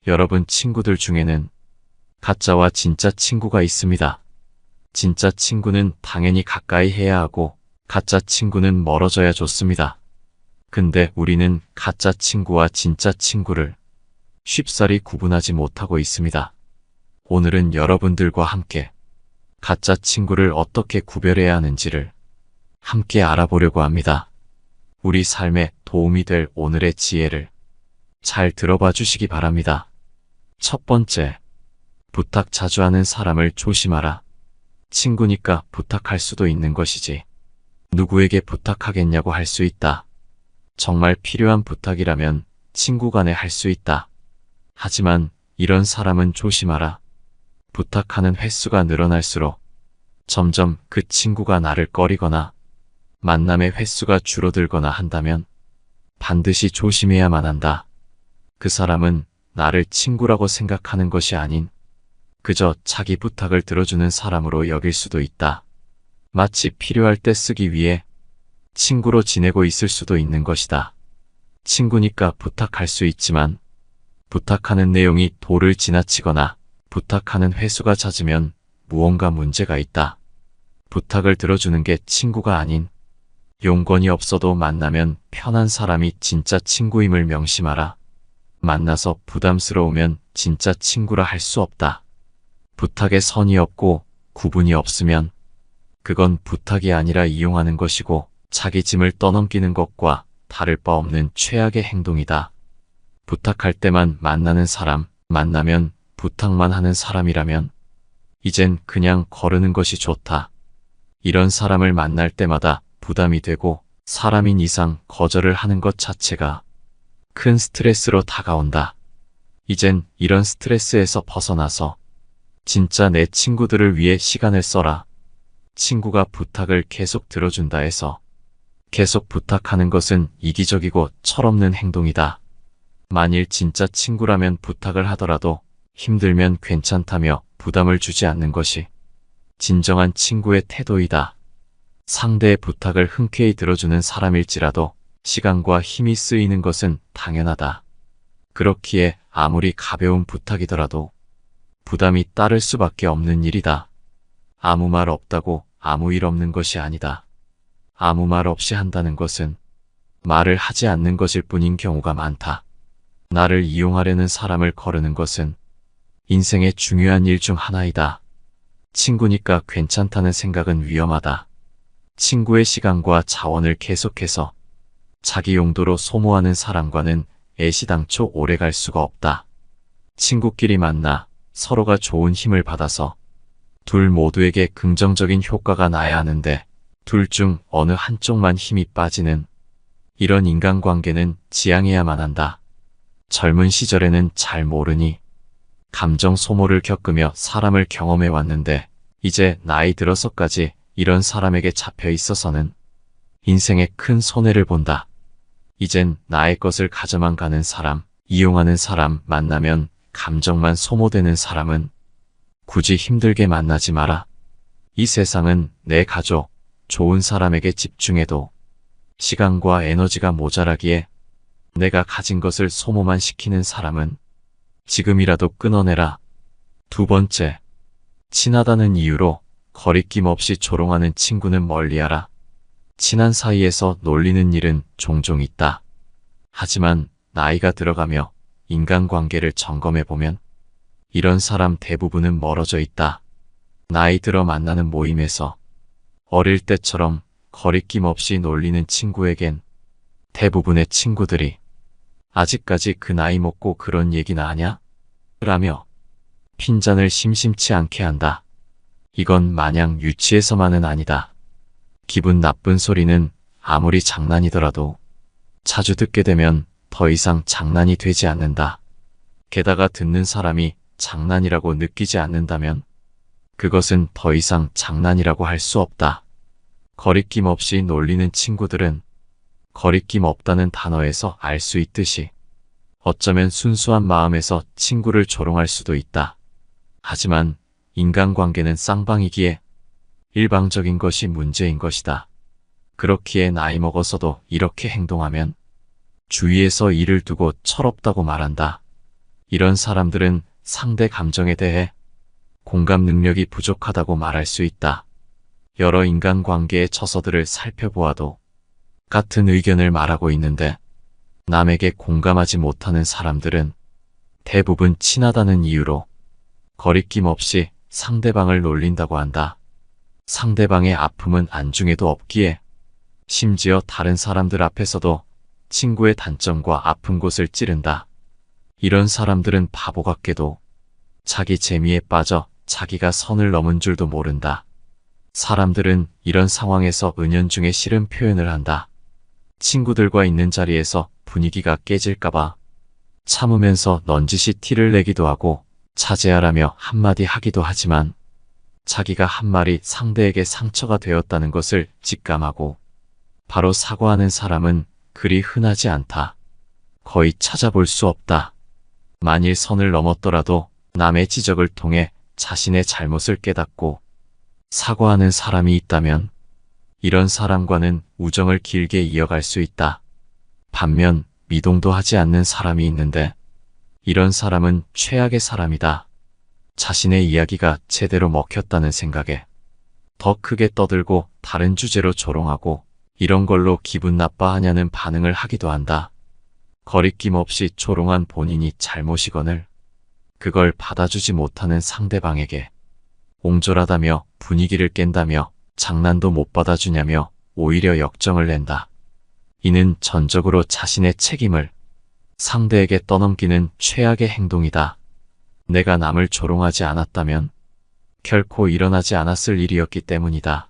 여러분 친구들 중에는 가짜와 진짜 친구가 있습니다. 진짜 친구는 당연히 가까이 해야 하고 가짜 친구는 멀어져야 좋습니다. 근데 우리는 가짜 친구와 진짜 친구를 쉽사리 구분하지 못하고 있습니다. 오늘은 여러분들과 함께 가짜 친구를 어떻게 구별해야 하는지를 함께 알아보려고 합니다. 우리 삶에 도움이 될 오늘의 지혜를 잘 들어봐 주시기 바랍니다. 첫 번째, 부탁 자주 하는 사람을 조심하라. 친구니까 부탁할 수도 있는 것이지. 누구에게 부탁하겠냐고 할 수 있다. 정말 필요한 부탁이라면 친구 간에 할 수 있다. 하지만 이런 사람은 조심하라. 부탁하는 횟수가 늘어날수록 점점 그 친구가 나를 꺼리거나 만남의 횟수가 줄어들거나 한다면 반드시 조심해야만 한다. 그 사람은 나를 친구라고 생각하는 것이 아닌 그저 자기 부탁을 들어주는 사람으로 여길 수도 있다. 마치 필요할 때 쓰기 위해 친구로 지내고 있을 수도 있는 것이다. 친구니까 부탁할 수 있지만 부탁하는 내용이 도를 지나치거나 부탁하는 횟수가 잦으면 무언가 문제가 있다. 부탁을 들어주는 게 친구가 아닌 용건이 없어도 만나면 편한 사람이 진짜 친구임을 명심하라. 만나서 부담스러우면 진짜 친구라 할 수 없다. 부탁에 선이 없고 구분이 없으면 그건 부탁이 아니라 이용하는 것이고 자기 짐을 떠넘기는 것과 다를 바 없는 최악의 행동이다. 부탁할 때만 만나는 사람, 만나면 부탁만 하는 사람이라면 이젠 그냥 거르는 것이 좋다. 이런 사람을 만날 때마다 부담이 되고 사람인 이상 거절을 하는 것 자체가 큰 스트레스로 다가온다. 이젠 이런 스트레스에서 벗어나서 진짜 내 친구들을 위해 시간을 써라. 친구가 부탁을 계속 들어준다 해서 계속 부탁하는 것은 이기적이고 철없는 행동이다. 만일 진짜 친구라면 부탁을 하더라도 힘들면 괜찮다며 부담을 주지 않는 것이 진정한 친구의 태도이다. 상대의 부탁을 흔쾌히 들어주는 사람일지라도 시간과 힘이 쓰이는 것은 당연하다. 그렇기에 아무리 가벼운 부탁이더라도 부담이 따를 수밖에 없는 일이다. 아무 말 없다고 아무 일 없는 것이 아니다. 아무 말 없이 한다는 것은 말을 하지 않는 것일 뿐인 경우가 많다. 나를 이용하려는 사람을 거르는 것은 인생의 중요한 일 중 하나이다. 친구니까 괜찮다는 생각은 위험하다. 친구의 시간과 자원을 계속해서 자기 용도로 소모하는 사람과는 애시당초 오래 갈 수가 없다. 친구끼리 만나 서로가 좋은 힘을 받아서 둘 모두에게 긍정적인 효과가 나야 하는데 둘 중 어느 한쪽만 힘이 빠지는 이런 인간관계는 지양해야만 한다. 젊은 시절에는 잘 모르니 감정 소모를 겪으며 사람을 경험해 왔는데 이제 나이 들어서까지 이런 사람에게 잡혀 있어서는 인생에 큰 손해를 본다. 이젠 나의 것을 가져만 가는 사람, 이용하는 사람 만나면 감정만 소모되는 사람은 굳이 힘들게 만나지 마라. 이 세상은 내 가족, 좋은 사람에게 집중해도 시간과 에너지가 모자라기에 내가 가진 것을 소모만 시키는 사람은 지금이라도 끊어내라. 두 번째, 친하다는 이유로 거리낌 없이 조롱하는 친구는 멀리하라. 친한 사이에서 놀리는 일은 종종 있다. 하지만 나이가 들어가며 인간관계를 점검해보면 이런 사람 대부분은 멀어져 있다. 나이 들어 만나는 모임에서 어릴 때처럼 거리낌 없이 놀리는 친구에겐 대부분의 친구들이 아직까지 그 나이 먹고 그런 얘기나 하냐? 라며 핀잔을 심심치 않게 한다. 이건 마냥 유치해서만은 아니다. 기분 나쁜 소리는 아무리 장난이더라도 자주 듣게 되면 더 이상 장난이 되지 않는다. 게다가 듣는 사람이 장난이라고 느끼지 않는다면 그것은 더 이상 장난이라고 할 수 없다. 거리낌 없이 놀리는 친구들은 거리낌 없다는 단어에서 알 수 있듯이 어쩌면 순수한 마음에서 친구를 조롱할 수도 있다. 하지만 인간관계는 쌍방이기에 일방적인 것이 문제인 것이다. 그렇기에 나이 먹어서도 이렇게 행동하면 주위에서 이를 두고 철없다고 말한다. 이런 사람들은 상대 감정에 대해 공감 능력이 부족하다고 말할 수 있다. 여러 인간관계의 처서들을 살펴보아도 같은 의견을 말하고 있는데 남에게 공감하지 못하는 사람들은 대부분 친하다는 이유로 거리낌 없이 상대방을 놀린다고 한다. 상대방의 아픔은 안중에도 없기에 심지어 다른 사람들 앞에서도 친구의 단점과 아픈 곳을 찌른다. 이런 사람들은 바보 같게도 자기 재미에 빠져 자기가 선을 넘은 줄도 모른다. 사람들은 이런 상황에서 은연중에 싫은 표현을 한다. 친구들과 있는 자리에서 분위기가 깨질까봐 참으면서 넌지시 티를 내기도 하고 자제하라며 한마디 하기도 하지만 자기가 한 말이 상대에게 상처가 되었다는 것을 직감하고 바로 사과하는 사람은 그리 흔하지 않다. 거의 찾아볼 수 없다. 만일 선을 넘었더라도 남의 지적을 통해 자신의 잘못을 깨닫고 사과하는 사람이 있다면 이런 사람과는 우정을 길게 이어갈 수 있다. 반면 미동도 하지 않는 사람이 있는데 이런 사람은 최악의 사람이다. 자신의 이야기가 제대로 먹혔다는 생각에 더 크게 떠들고 다른 주제로 조롱하고 이런 걸로 기분 나빠하냐는 반응을 하기도 한다. 거리낌 없이 조롱한 본인이 잘못이거늘 그걸 받아주지 못하는 상대방에게 옹졸하다며 분위기를 깬다며 장난도 못 받아주냐며 오히려 역정을 낸다. 이는 전적으로 자신의 책임을 상대에게 떠넘기는 최악의 행동이다. 내가 남을 조롱하지 않았다면 결코 일어나지 않았을 일이었기 때문이다.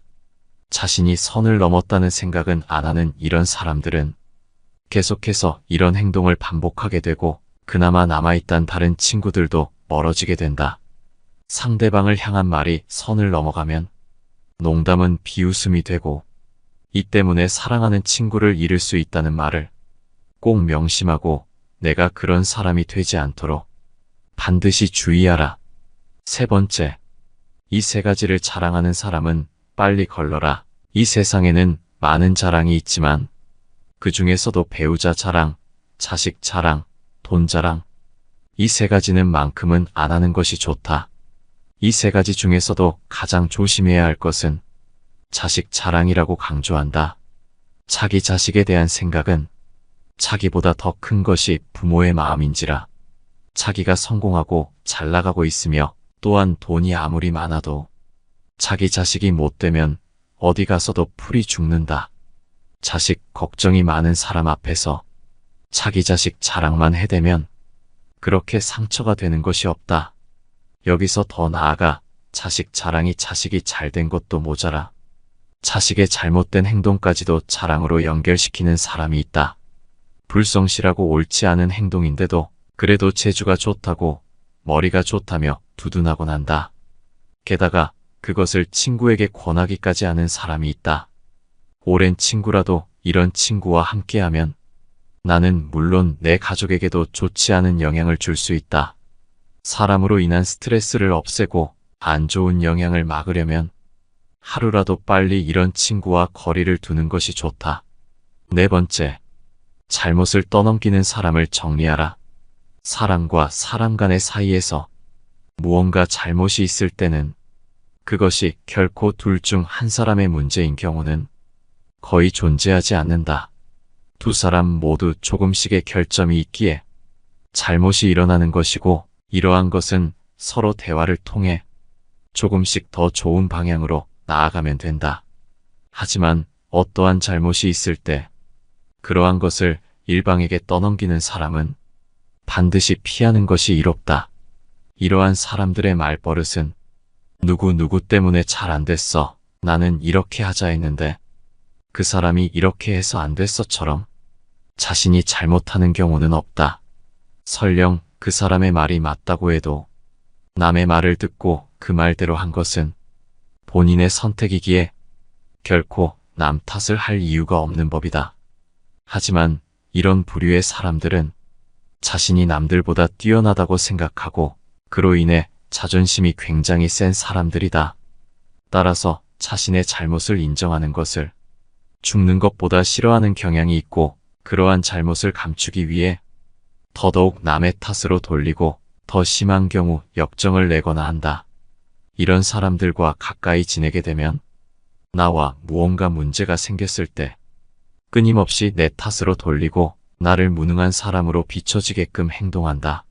자신이 선을 넘었다는 생각은 안 하는 이런 사람들은 계속해서 이런 행동을 반복하게 되고 그나마 남아있던 다른 친구들도 멀어지게 된다. 상대방을 향한 말이 선을 넘어가면 농담은 비웃음이 되고 이 때문에 사랑하는 친구를 잃을 수 있다는 말을 꼭 명심하고 내가 그런 사람이 되지 않도록 반드시 주의하라. 세 번째, 이 세 가지를 자랑하는 사람은 빨리 걸러라. 이 세상에는 많은 자랑이 있지만 그 중에서도 배우자 자랑, 자식 자랑, 돈 자랑 이 세 가지는 만큼은 안 하는 것이 좋다. 이 세 가지 중에서도 가장 조심해야 할 것은 자식 자랑이라고 강조한다. 자기 자식에 대한 생각은 자기보다 더 큰 것이 부모의 마음인지라 자기가 성공하고 잘 나가고 있으며 또한 돈이 아무리 많아도 자기 자식이 못되면 어디 가서도 풀이 죽는다. 자식 걱정이 많은 사람 앞에서 자기 자식 자랑만 해대면 그렇게 상처가 되는 것이 없다. 여기서 더 나아가 자식 자랑이 자식이 잘된 것도 모자라 자식의 잘못된 행동까지도 자랑으로 연결시키는 사람이 있다. 불성실하고 옳지 않은 행동인데도 그래도 재주가 좋다고 머리가 좋다며 두둔하곤 한다. 게다가 그것을 친구에게 권하기까지 하는 사람이 있다. 오랜 친구라도 이런 친구와 함께하면 나는 물론 내 가족에게도 좋지 않은 영향을 줄 수 있다. 사람으로 인한 스트레스를 없애고 안 좋은 영향을 막으려면 하루라도 빨리 이런 친구와 거리를 두는 것이 좋다. 네 번째, 잘못을 떠넘기는 사람을 정리하라. 사람과 사람 간의 사이에서 무언가 잘못이 있을 때는 그것이 결코 둘 중 한 사람의 문제인 경우는 거의 존재하지 않는다. 두 사람 모두 조금씩의 결점이 있기에 잘못이 일어나는 것이고 이러한 것은 서로 대화를 통해 조금씩 더 좋은 방향으로 나아가면 된다. 하지만 어떠한 잘못이 있을 때 그러한 것을 일방에게 떠넘기는 사람은 반드시 피하는 것이 이롭다. 이러한 사람들의 말버릇은 누구 때문에 잘 안 됐어. 나는 이렇게 하자 했는데 그 사람이 이렇게 해서 안 됐어처럼 자신이 잘못하는 경우는 없다. 설령 그 사람의 말이 맞다고 해도 남의 말을 듣고 그 말대로 한 것은 본인의 선택이기에 결코 남 탓을 할 이유가 없는 법이다. 하지만 이런 부류의 사람들은 자신이 남들보다 뛰어나다고 생각하고 그로 인해 자존심이 굉장히 센 사람들이다. 따라서 자신의 잘못을 인정하는 것을 죽는 것보다 싫어하는 경향이 있고 그러한 잘못을 감추기 위해 더더욱 남의 탓으로 돌리고 더 심한 경우 역정을 내거나 한다. 이런 사람들과 가까이 지내게 되면 나와 무언가 문제가 생겼을 때 끊임없이 내 탓으로 돌리고 나를 무능한 사람으로 비춰지게끔 행동한다.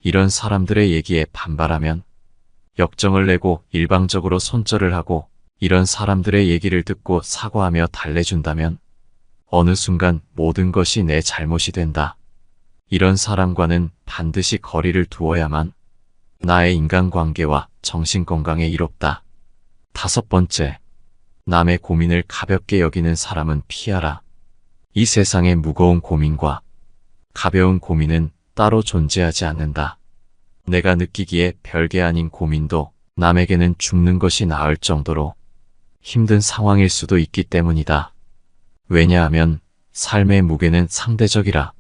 이런 사람들의 얘기에 반발하면 역정을 내고 일방적으로 손절을 하고 이런 사람들의 얘기를 듣고 사과하며 달래준다면 어느 순간 모든 것이 내 잘못이 된다. 이런 사람과는 반드시 거리를 두어야만 나의 인간관계와 정신건강에 이롭다. 5번째, 남의 고민을 가볍게 여기는 사람은 피하라. 이 세상의 무거운 고민과 가벼운 고민은 따로 존재하지 않는다. 내가 느끼기에 별게 아닌 고민도 남에게는 죽는 것이 나을 정도로 힘든 상황일 수도 있기 때문이다. 왜냐하면 삶의 무게는 상대적이라.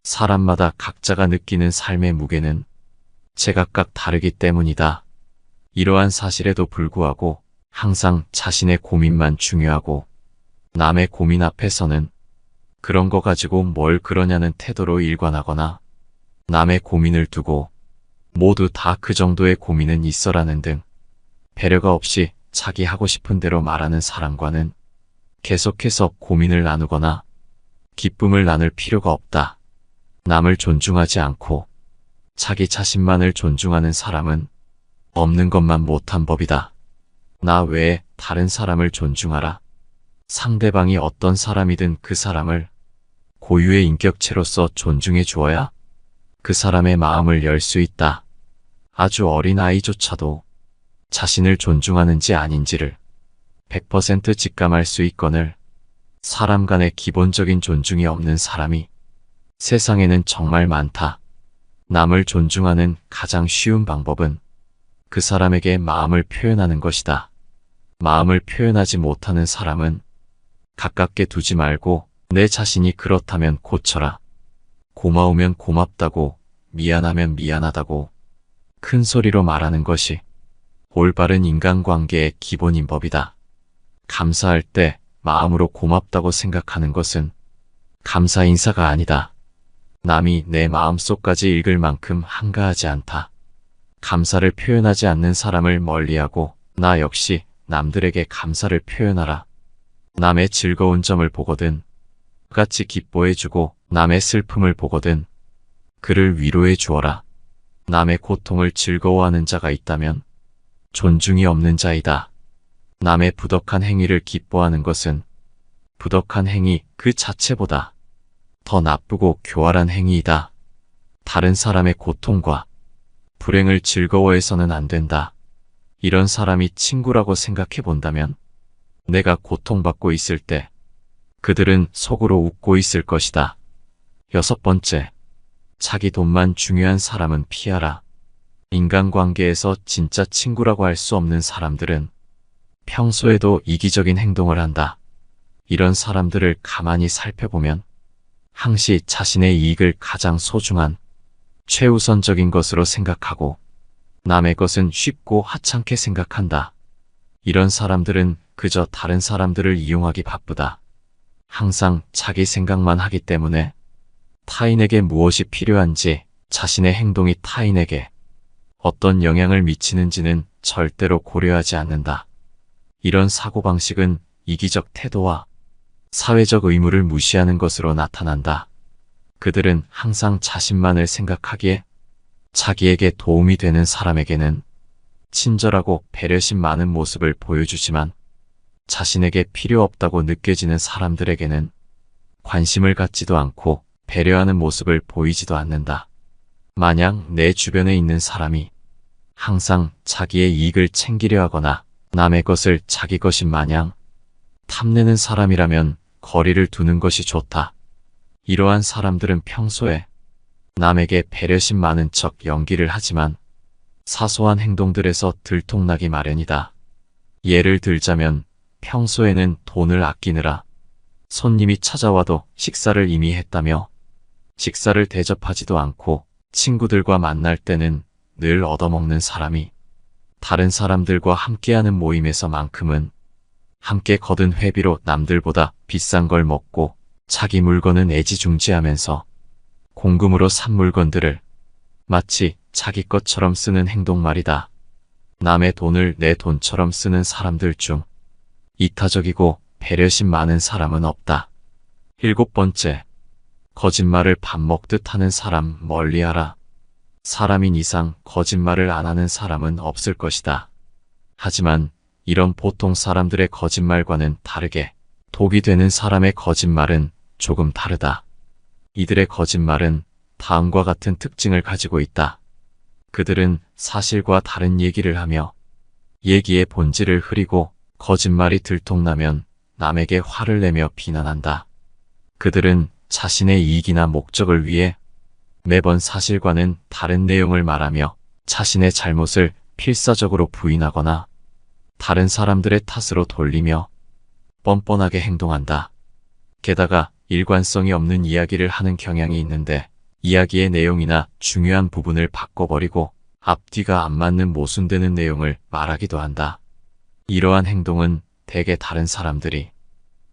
사람마다 각자가 느끼는 삶의 무게는 제각각 다르기 때문이다. 이러한 사실에도 불구하고 항상 자신의 고민만 중요하고 남의 고민 앞에서는 그런 거 가지고 뭘 그러냐는 태도로 일관하거나 남의 고민을 두고 모두 다 그 정도의 고민은 있어라는 등 배려가 없이 자기 하고 싶은 대로 말하는 사람과는 계속해서 고민을 나누거나 기쁨을 나눌 필요가 없다. 남을 존중하지 않고 자기 자신만을 존중하는 사람은 없는 것만 못한 법이다. 나 외에 다른 사람을 존중하라. 상대방이 어떤 사람이든 그 사람을 고유의 인격체로서 존중해 주어야 그 사람의 마음을 열 수 있다. 아주 어린 아이조차도 자신을 존중하는지 아닌지를 100% 직감할 수 있거늘 사람 간의 기본적인 존중이 없는 사람이 세상에는 정말 많다. 남을 존중하는 가장 쉬운 방법은 그 사람에게 마음을 표현하는 것이다. 마음을 표현하지 못하는 사람은 가깝게 두지 말고 내 자신이 그렇다면 고쳐라. 고마우면 고맙다고, 미안하면 미안하다고 큰 소리로 말하는 것이 올바른 인간관계의 기본인 법이다. 감사할 때 마음으로 고맙다고 생각하는 것은 감사 인사가 아니다. 남이 내 마음속까지 읽을 만큼 한가하지 않다. 감사를 표현하지 않는 사람을 멀리하고 나 역시 남들에게 감사를 표현하라. 남의 즐거운 점을 보거든 같이 기뻐해주고 남의 슬픔을 보거든 그를 위로해 주어라. 남의 고통을 즐거워하는 자가 있다면 존중이 없는 자이다. 남의 부덕한 행위를 기뻐하는 것은 부덕한 행위 그 자체보다 더 나쁘고 교활한 행위이다. 다른 사람의 고통과 불행을 즐거워해서는 안 된다. 이런 사람이 친구라고 생각해 본다면 내가 고통받고 있을 때 그들은 속으로 웃고 있을 것이다. 6번째, 자기 돈만 중요한 사람은 피하라. 인간관계에서 진짜 친구라고 할 수 없는 사람들은 평소에도 이기적인 행동을 한다. 이런 사람들을 가만히 살펴보면 항시 자신의 이익을 가장 소중한 최우선적인 것으로 생각하고 남의 것은 쉽고 하찮게 생각한다. 이런 사람들은 그저 다른 사람들을 이용하기 바쁘다. 항상 자기 생각만 하기 때문에 타인에게 무엇이 필요한지 자신의 행동이 타인에게 어떤 영향을 미치는지는 절대로 고려하지 않는다. 이런 사고방식은 이기적 태도와 사회적 의무를 무시하는 것으로 나타난다. 그들은 항상 자신만을 생각하기에 자기에게 도움이 되는 사람에게는 친절하고 배려심 많은 모습을 보여주지만 자신에게 필요 없다고 느껴지는 사람들에게는 관심을 갖지도 않고 배려하는 모습을 보이지도 않는다. 만약 내 주변에 있는 사람이 항상 자기의 이익을 챙기려 하거나 남의 것을 자기 것인 마냥 탐내는 사람이라면 거리를 두는 것이 좋다. 이러한 사람들은 평소에 남에게 배려심 많은 척 연기를 하지만 사소한 행동들에서 들통나기 마련이다. 예를 들자면 평소에는 돈을 아끼느라 손님이 찾아와도 식사를 이미 했다며 식사를 대접하지도 않고 친구들과 만날 때는 늘 얻어먹는 사람이 다른 사람들과 함께하는 모임에서만큼은 함께 거둔 회비로 남들보다 비싼 걸 먹고 자기 물건은 애지중지하면서 공금으로 산 물건들을 마치 자기 것처럼 쓰는 행동 말이다. 남의 돈을 내 돈처럼 쓰는 사람들 중 이타적이고 배려심 많은 사람은 없다. 7번째, 거짓말을 밥 먹듯 하는 사람 멀리하라. 사람인 이상 거짓말을 안 하는 사람은 없을 것이다. 하지만 이런 보통 사람들의 거짓말과는 다르게 독이 되는 사람의 거짓말은 조금 다르다. 이들의 거짓말은 다음과 같은 특징을 가지고 있다. 그들은 사실과 다른 얘기를 하며 얘기의 본질을 흐리고 거짓말이 들통나면 남에게 화를 내며 비난한다. 그들은 자신의 이익이나 목적을 위해 매번 사실과는 다른 내용을 말하며 자신의 잘못을 필사적으로 부인하거나 다른 사람들의 탓으로 돌리며 뻔뻔하게 행동한다. 게다가 일관성이 없는 이야기를 하는 경향이 있는데 이야기의 내용이나 중요한 부분을 바꿔버리고 앞뒤가 안 맞는 모순되는 내용을 말하기도 한다. 이러한 행동은 대개 다른 사람들이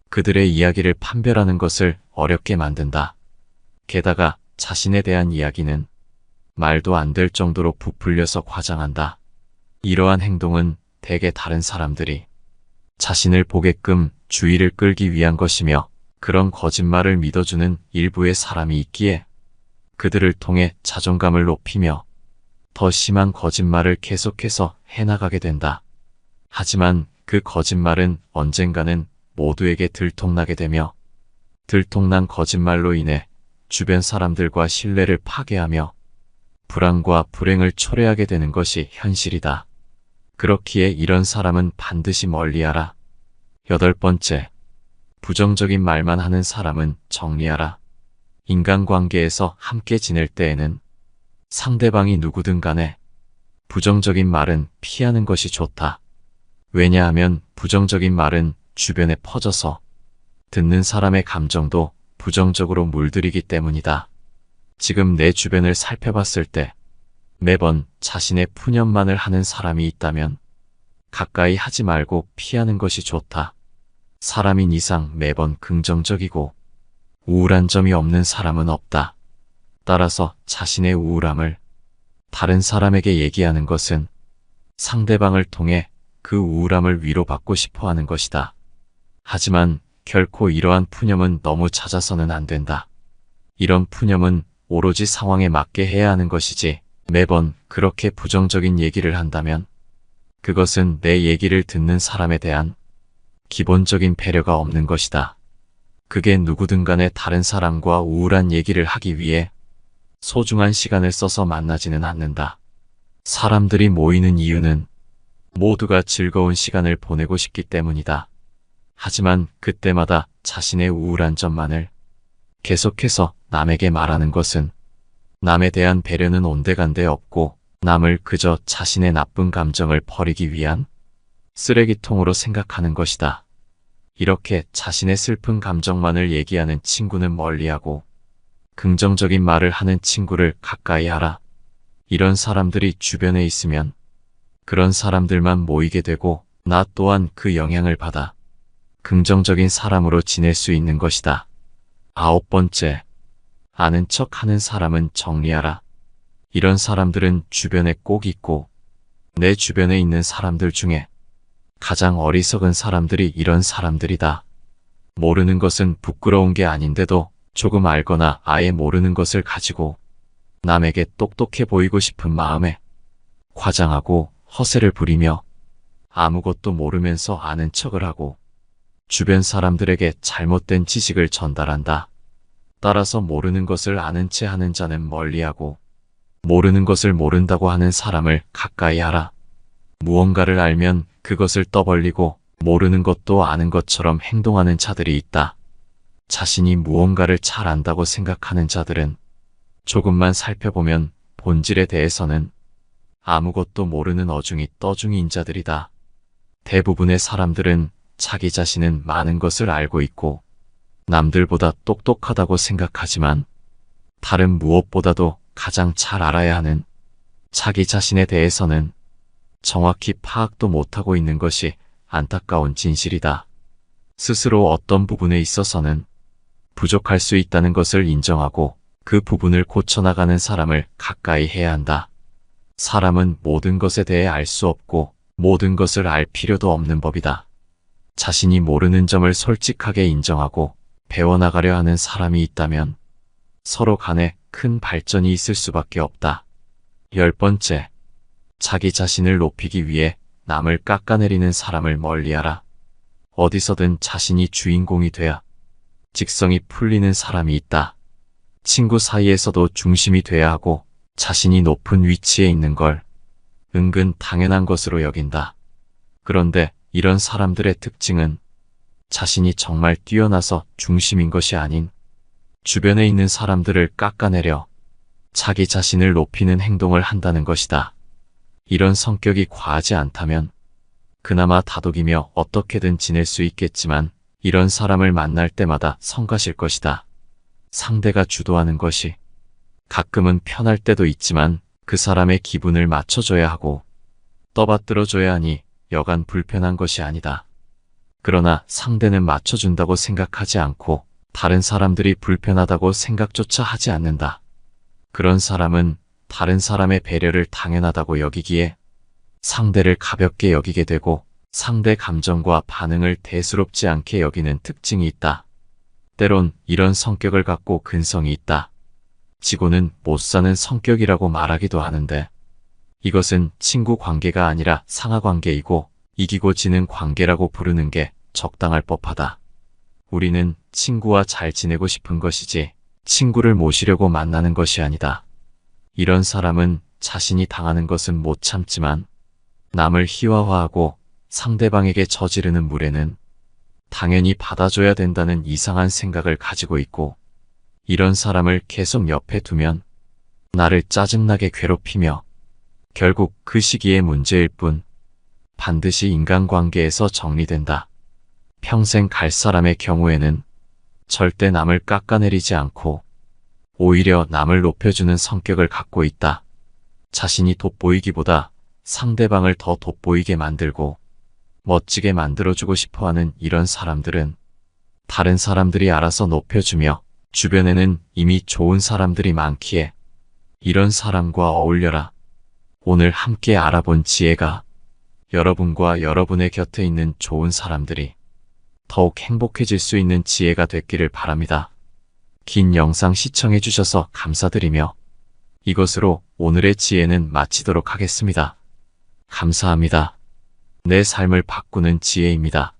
그들의 이야기를 판별하는 것을 어렵게 만든다. 게다가 자신에 대한 이야기는 말도 안 될 정도로 부풀려서 과장한다. 이러한 행동은 대개 다른 사람들이 자신을 보게끔 주의를 끌기 위한 것이며 그런 거짓말을 믿어주는 일부의 사람이 있기에 그들을 통해 자존감을 높이며 더 심한 거짓말을 계속해서 해나가게 된다. 하지만 그 거짓말은 언젠가는 모두에게 들통나게 되며 들통난 거짓말로 인해 주변 사람들과 신뢰를 파괴하며 불안과 불행을 초래하게 되는 것이 현실이다. 그렇기에 이런 사람은 반드시 멀리하라. 8번째, 부정적인 말만 하는 사람은 정리하라. 인간관계에서 함께 지낼 때에는 상대방이 누구든 간에 부정적인 말은 피하는 것이 좋다. 왜냐하면 부정적인 말은 주변에 퍼져서 듣는 사람의 감정도 부정적으로 물들이기 때문이다. 지금 내 주변을 살펴봤을 때 매번 자신의 푸념만을 하는 사람이 있다면 가까이 하지 말고 피하는 것이 좋다. 사람인 이상 매번 긍정적이고 우울한 점이 없는 사람은 없다. 따라서 자신의 우울함을 다른 사람에게 얘기하는 것은 상대방을 통해 그 우울함을 위로받고 싶어 하는 것이다. 하지만 결코 이러한 푸념은 너무 잦아서는 안 된다. 이런 푸념은 오로지 상황에 맞게 해야 하는 것이지 매번 그렇게 부정적인 얘기를 한다면 그것은 내 얘기를 듣는 사람에 대한 기본적인 배려가 없는 것이다. 그게 누구든 간에 다른 사람과 우울한 얘기를 하기 위해 소중한 시간을 써서 만나지는 않는다. 사람들이 모이는 이유는 모두가 즐거운 시간을 보내고 싶기 때문이다. 하지만 그때마다 자신의 우울한 점만을 계속해서 남에게 말하는 것은 남에 대한 배려는 온데간데 없고 남을 그저 자신의 나쁜 감정을 버리기 위한 쓰레기통으로 생각하는 것이다. 이렇게 자신의 슬픈 감정만을 얘기하는 친구는 멀리하고 긍정적인 말을 하는 친구를 가까이 하라. 이런 사람들이 주변에 있으면 그런 사람들만 모이게 되고 나 또한 그 영향을 받아 긍정적인 사람으로 지낼 수 있는 것이다. 9번째, 아는 척 하는 사람은 정리하라. 이런 사람들은 주변에 꼭 있고 내 주변에 있는 사람들 중에 가장 어리석은 사람들이 이런 사람들이다. 모르는 것은 부끄러운 게 아닌데도 조금 알거나 아예 모르는 것을 가지고 남에게 똑똑해 보이고 싶은 마음에 과장하고 허세를 부리며 아무것도 모르면서 아는 척을 하고 주변 사람들에게 잘못된 지식을 전달한다. 따라서 모르는 것을 아는 채 하는 자는 멀리하고 모르는 것을 모른다고 하는 사람을 가까이 하라. 무언가를 알면 그것을 떠벌리고 모르는 것도 아는 것처럼 행동하는 자들이 있다. 자신이 무언가를 잘 안다고 생각하는 자들은 조금만 살펴보면 본질에 대해서는 아무것도 모르는 어중이 떠중이인 자들이다. 대부분의 사람들은 자기 자신은 많은 것을 알고 있고 남들보다 똑똑하다고 생각하지만 다른 무엇보다도 가장 잘 알아야 하는 자기 자신에 대해서는 정확히 파악도 못하고 있는 것이 안타까운 진실이다. 스스로 어떤 부분에 있어서는 부족할 수 있다는 것을 인정하고 그 부분을 고쳐나가는 사람을 가까이 해야 한다. 사람은 모든 것에 대해 알 수 없고 모든 것을 알 필요도 없는 법이다. 자신이 모르는 점을 솔직하게 인정하고 배워나가려 하는 사람이 있다면 서로 간에 큰 발전이 있을 수밖에 없다. 10번째, 자기 자신을 높이기 위해 남을 깎아내리는 사람을 멀리하라. 어디서든 자신이 주인공이 돼야 직성이 풀리는 사람이 있다. 친구 사이에서도 중심이 돼야 하고 자신이 높은 위치에 있는 걸 은근 당연한 것으로 여긴다. 그런데 이런 사람들의 특징은 자신이 정말 뛰어나서 중심인 것이 아닌 주변에 있는 사람들을 깎아내려 자기 자신을 높이는 행동을 한다는 것이다. 이런 성격이 과하지 않다면 그나마 다독이며 어떻게든 지낼 수 있겠지만 이런 사람을 만날 때마다 성가실 것이다. 상대가 주도하는 것이 가끔은 편할 때도 있지만 그 사람의 기분을 맞춰줘야 하고 떠받들어줘야 하니 여간 불편한 것이 아니다. 그러나 상대는 맞춰준다고 생각하지 않고 다른 사람들이 불편하다고 생각조차 하지 않는다. 그런 사람은 다른 사람의 배려를 당연하다고 여기기에 상대를 가볍게 여기게 되고 상대 감정과 반응을 대수롭지 않게 여기는 특징이 있다. 때론 이런 성격을 갖고 근성이 있다. 지고는 못 사는 성격이라고 말하기도 하는데 이것은 친구 관계가 아니라 상하 관계이고 이기고 지는 관계라고 부르는 게 적당할 법하다. 우리는 친구와 잘 지내고 싶은 것이지 친구를 모시려고 만나는 것이 아니다. 이런 사람은 자신이 당하는 것은 못 참지만 남을 희화화하고 상대방에게 저지르는 무례는 당연히 받아줘야 된다는 이상한 생각을 가지고 있고 이런 사람을 계속 옆에 두면 나를 짜증나게 괴롭히며 결국 그 시기의 문제일 뿐 반드시 인간관계에서 정리된다. 평생 갈 사람의 경우에는 절대 남을 깎아내리지 않고 오히려 남을 높여주는 성격을 갖고 있다. 자신이 돋보이기보다 상대방을 더 돋보이게 만들고 멋지게 만들어주고 싶어하는 이런 사람들은 다른 사람들이 알아서 높여주며 주변에는 이미 좋은 사람들이 많기에 이런 사람과 어울려라. 오늘 함께 알아본 지혜가 여러분과 여러분의 곁에 있는 좋은 사람들이 더욱 행복해질 수 있는 지혜가 됐기를 바랍니다. 긴 영상 시청해 주셔서 감사드리며 이것으로 오늘의 지혜는 마치도록 하겠습니다. 감사합니다. 내 삶을 바꾸는 지혜입니다.